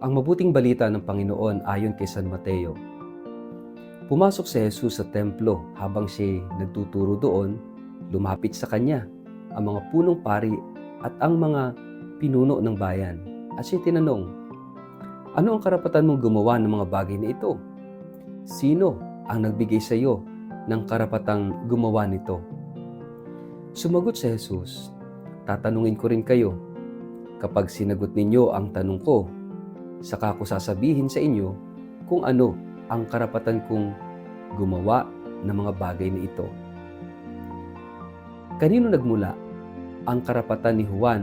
Ang mabuting balita ng Panginoon ayon kay San Mateo. Pumasok si Jesus sa templo habang siya nagtuturo doon, lumapit sa kanya ang mga punong pari at ang mga pinuno ng bayan. At siya tinanong, "Ano ang karapatan mong gumawa ng mga bagay na ito? Sino ang nagbigay sa iyo ng karapatang gumawa nito?" Sumagot si Jesus, "Tatanungin ko rin kayo. Kapag sinagot ninyo ang tanong ko, saka ko sasabihin sa inyo kung ano ang karapatan kong gumawa ng mga bagay na ito. Kanino nagmula ang karapatan ni Juan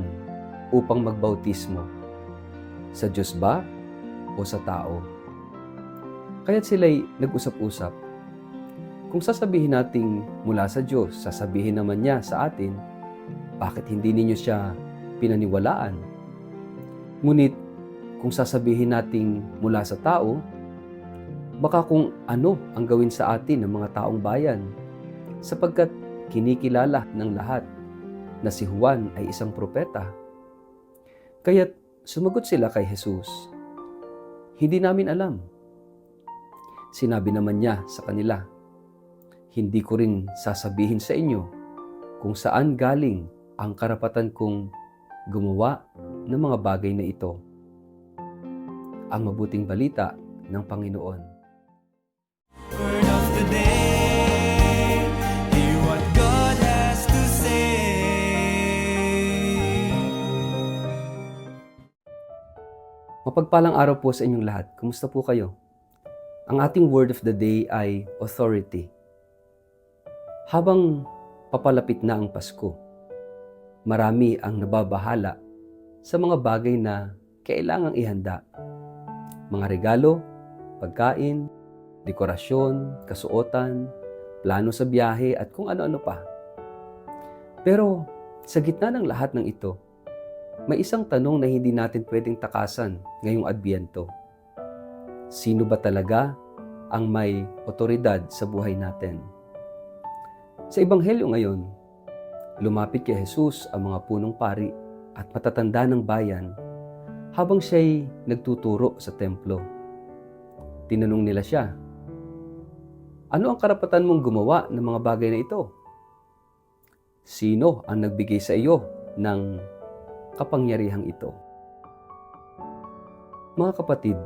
upang magbautismo? Sa Diyos ba o sa tao?" Kaya't sila'y nag-usap-usap. Kung sasabihin nating mula sa Diyos, sasabihin naman niya sa atin, bakit hindi ninyo siya pinaniwalaan? Ngunit kung sasabihin nating mula sa tao, baka kung ano ang gawin sa atin ng mga taong bayan, sapagkat kinikilala ng lahat na si Juan ay isang propeta. Kaya't sumagot sila kay Jesus, "Hindi namin alam." Sinabi naman niya sa kanila, "Hindi ko rin sasabihin sa inyo kung saan galing ang karapatan kong gumawa ng mga bagay na ito." Ang mabuting balita ng Panginoon. Word of the day, hear what God has to say. Mapagpalang araw po sa inyong lahat. Kumusta po kayo? Ang ating word of the day ay authority. Habang papalapit na ang Pasko, marami ang nababahala sa mga bagay na kailangang ihanda. Mga regalo, pagkain, dekorasyon, kasuotan, plano sa biyahe at kung ano-ano pa. Pero sa gitna ng lahat ng ito, may isang tanong na hindi natin pwedeng takasan ngayong Adbyento. Sino ba talaga ang may otoridad sa buhay natin? Sa Ebanghelyo ngayon, lumapit kay Jesus ang mga punong pari at matatanda ng bayan habang siya'y nagtuturo sa templo. Tinanong nila siya, "Ano ang karapatan mong gumawa ng mga bagay na ito? Sino ang nagbigay sa iyo ng kapangyarihang ito?" Mga kapatid,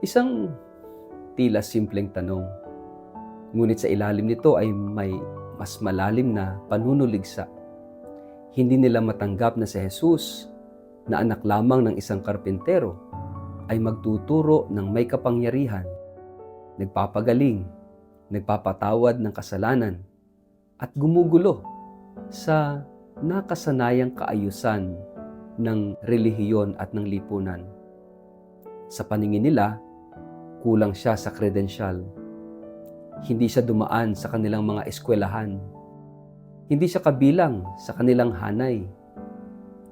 isang tila simpleng tanong, ngunit sa ilalim nito ay may mas malalim na panunuligsa. Hindi nila matanggap na si Jesus, na anak lamang ng isang karpintero, ay magtuturo ng may kapangyarihan, nagpapagaling, nagpapatawad ng kasalanan, at gumugulo sa nakasanayang kaayusan ng relihiyon at ng lipunan. Sa paningin nila, kulang siya sa kredensyal. Hindi siya dumaan sa kanilang mga eskwelahan. Hindi siya kabilang sa kanilang hanay.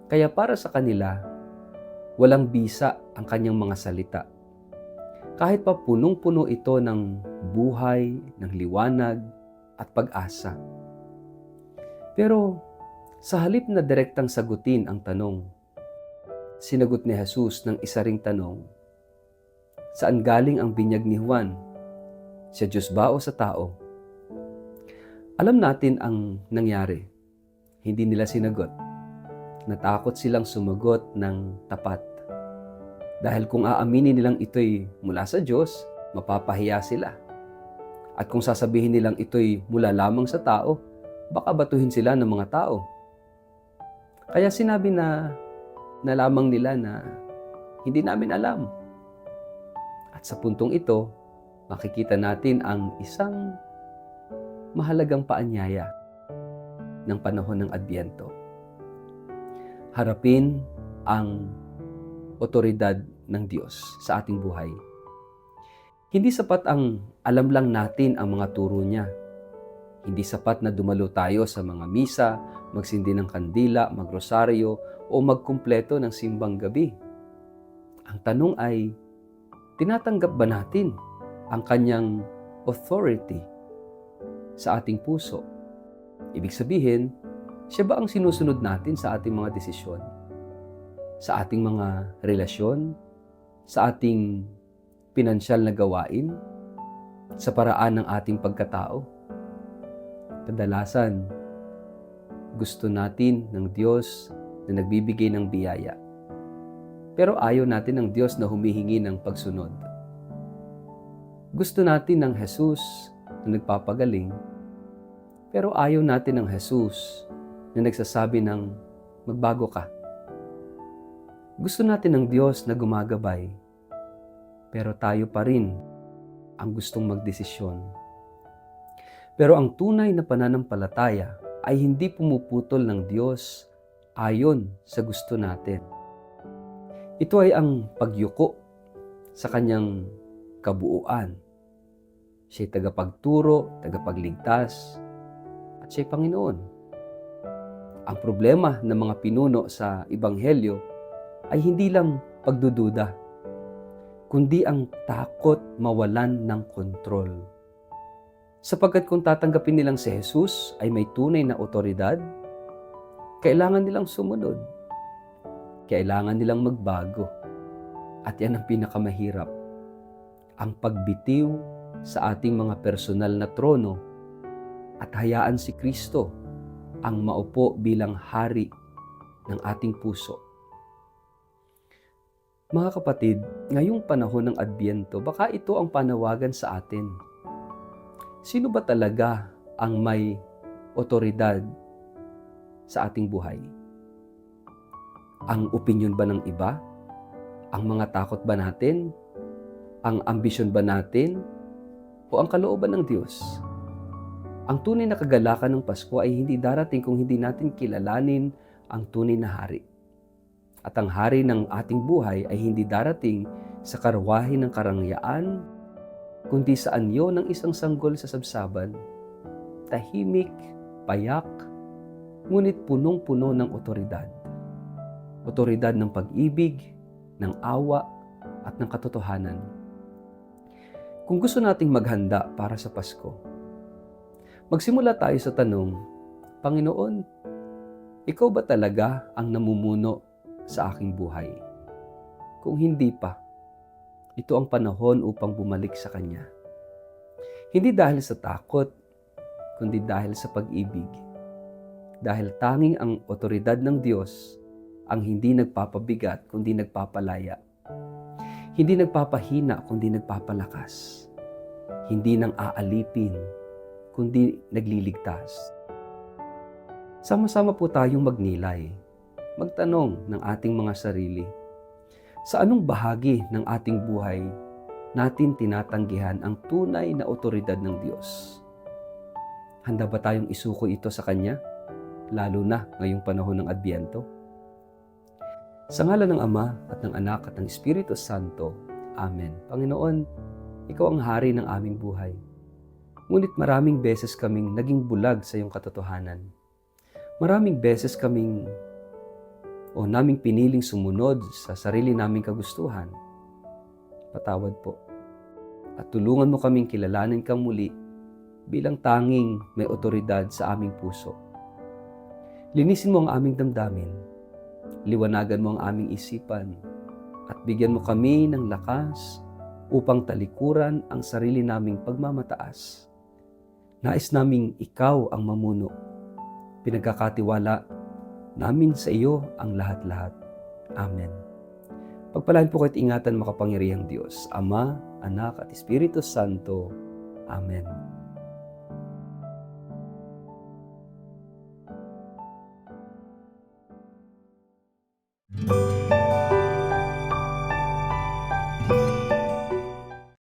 Kaya para sa kanila, walang bisa ang kanyang mga salita. Kahit pa punong-puno ito ng buhay, ng liwanag at pag-asa. Pero sa halip na direktang sagutin ang tanong, sinagot ni Jesus ng isa ring tanong, "Saan galing ang binyag ni Juan? Sa Diyos ba o sa tao?" Alam natin ang nangyari. Hindi nila sinagot. Natakot silang sumagot ng tapat. Dahil kung aaminin nilang ito'y mula sa Diyos, mapapahiya sila. At kung sasabihin nilang ito'y mula lamang sa tao, baka batuhin sila ng mga tao. Kaya sinabi na lamang nila na hindi namin alam. At sa puntong ito, makikita natin ang isang mahalagang paanyaya ng panahon ng Adbyento. Harapin ang otoridad ng Diyos sa ating buhay. Hindi sapat ang alam lang natin ang mga turo niya. Hindi sapat na dumalo tayo sa mga misa, magsindi ng kandila, magrosaryo, o magkumpleto ng simbang gabi. Ang tanong ay, tinatanggap ba natin ang kanyang authority sa ating puso? Ibig sabihin, siya ba ang sinusunod natin sa ating mga desisyon? Sa ating mga relasyon? sa ating pinansyal na gawain, sa paraan ng ating pagkatao. Kadalasan, gusto natin ng Diyos na nagbibigay ng biyaya. Pero ayaw natin ng Diyos na humihingi ng pagsunod. Gusto natin ng Jesus na nagpapagaling, pero ayaw natin ng Jesus na nagsasabi ng magbago ka. Gusto natin ng Diyos na gumagabay, pero tayo pa rin ang gustong magdesisyon. Pero ang tunay na pananampalataya ay hindi pumuputol ng Diyos ayon sa gusto natin. Ito ay ang pagyuko sa kanyang kabuuan. Siya'y tagapagturo, tagapagligtas, at siya'y Panginoon. Ang problema ng mga pinuno sa Ebanghelyo ay hindi lang pagdududa, kundi ang takot mawalan ng kontrol. Sapagkat kung tatanggapin nilang si Jesus ay may tunay na otoridad, kailangan nilang sumunod. Kailangan nilang magbago. At yan ang pinakamahirap. Ang pagbitiw sa ating mga personal na trono at hayaan si Kristo ang maupo bilang hari ng ating puso. Mga kapatid, ngayong panahon ng Adbyento, baka ito ang panawagan sa atin. Sino ba talaga ang may otoridad sa ating buhay? Ang opinyon ba ng iba? Ang mga takot ba natin? Ang ambisyon ba natin? O ang kalooban ng Diyos? Ang tunay na kagalakan ng Pasko ay hindi darating kung hindi natin kilalanin ang tunay na hari. At ang hari ng ating buhay ay hindi darating sa karwahe ng karangyaan, kundi sa anyo ng isang sanggol sa sabsaban, tahimik, payak, ngunit punong-puno ng otoridad. Otoridad ng pag-ibig, ng awa, at ng katotohanan. Kung gusto nating maghanda para sa Pasko, magsimula tayo sa tanong, Panginoon, ikaw ba talaga ang namumuno sa aking buhay? Kung hindi pa, ito ang panahon upang bumalik sa Kanya. Hindi dahil sa takot, kundi dahil sa pag-ibig. Dahil tanging ang otoridad ng Diyos ang hindi nagpapabigat, kundi nagpapalaya. Hindi nagpapahina, kundi nagpapalakas. Hindi nang aalipin, kundi nagliligtas. Sama-sama po tayong magnilay, magtanong ng ating mga sarili, sa anong bahagi ng ating buhay natin tinatanggihan ang tunay na otoridad ng Diyos? Handa ba tayong isuko ito sa Kanya, lalo na ngayong panahon ng Adbyento? Sa ngalan ng Ama at ng Anak at ng Espiritu Santo. Amen. Panginoon, Ikaw ang hari ng aming buhay. Ngunit maraming beses kaming naging bulag sa iyong katotohanan. Maraming beses naming piniling sumunod sa sarili naming kagustuhan. Patawad po. At tulungan mo kaming kilalanin kang muli bilang tanging may otoridad sa aming puso. Linisin mo ang aming damdamin. Liwanagan mo ang aming isipan. At bigyan mo kami ng lakas upang talikuran ang sarili naming pagmamataas. Nais naming ikaw ang mamuno. Pinagkakatiwala namin sa iyo ang lahat-lahat. Amen. Pagpalain po kayo't ingatan makapangyarihang Diyos, Ama, Anak at Espiritu Santo. Amen.